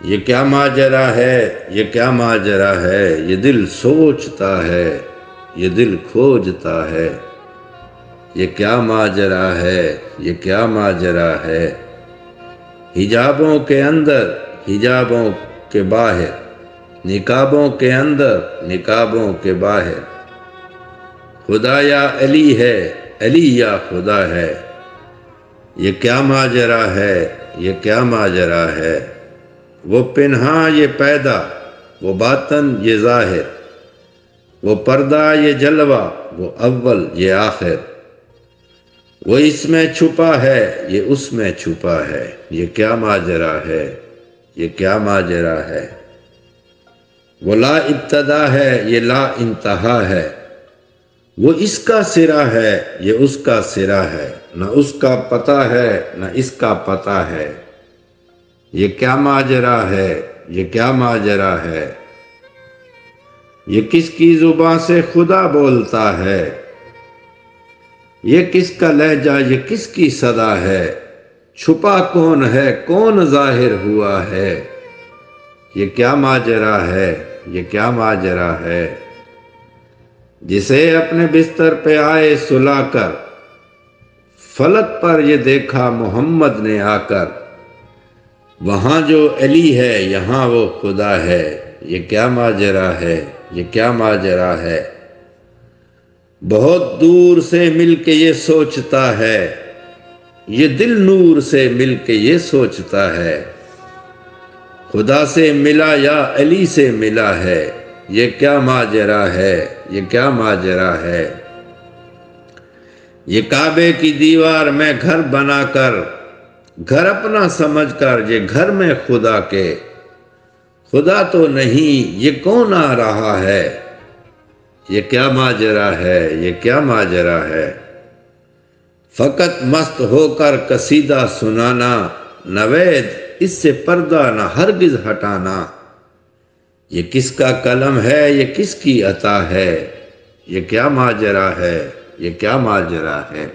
یہ کیا ماجرا ہے، یہ کیا ماجرا ہے، یہ دل سوچتا ہے، یہ دل کھوجتا ہے۔ یہ کیا ماجرا ہے، یہ کیا ماجرا ہے، حجابوں کے اندر، حجابوں کے باہر، نقابوں کے اندر، نقابوں کے باہر، خدا یا علی ہے، علی یا خدا ہے۔ یہ کیا ماجرا ہے، یہ کیا ماجرا ہے، وہ پنہاں یہ پیدا، وہ باطن یہ ظاہر، وہ پردہ یہ جلوہ، وہ اول یہ آخر، وہ اس میں چھپا ہے، یہ اس میں چھپا ہے۔ یہ کیا ماجرا ہے، یہ کیا ماجرا ہے، وہ لا ابتدا ہے، یہ لا انتہا ہے، وہ اس کا سرا ہے، یہ اس کا سرا ہے، نہ اس کا پتہ ہے، نہ اس کا پتہ ہے۔ یہ کیا ماجرا ہے، یہ کیا ماجرا ہے، یہ کس کی زبان سے خدا بولتا ہے، یہ کس کا لہجہ، یہ کس کی صدا ہے، چھپا کون ہے، کون ظاہر ہوا ہے۔ یہ کیا ماجرا ہے، یہ کیا ماجرا ہے، جسے اپنے بستر پہ آئے سلا کر، فلک پر یہ دیکھا محمد نے آ کر، وہاں جو علی ہے یہاں وہ خدا ہے۔ یہ کیا ماجرا ہے، یہ کیا ماجرا ہے، بہت دور سے مل کے یہ سوچتا ہے، یہ دل نور سے مل کے یہ سوچتا ہے، خدا سے ملا یا علی سے ملا ہے۔ یہ کیا ماجرا ہے، یہ کیا ماجرا ہے، یہ کعبے کی دیوار میں گھر بنا کر، گھر اپنا سمجھ کر، یہ گھر میں خدا کے، خدا تو نہیں یہ کون آ رہا ہے۔ یہ کیا ماجرا ہے، یہ کیا ماجرا ہے، فقط مست ہو کر قصیدہ سنانا، نوید اس سے پردہ نہ ہرگز ہٹانا۔ یہ کس کا قلم ہے، یہ کس کی عطا ہے، یہ کیا ماجرا ہے، یہ کیا ماجرا ہے۔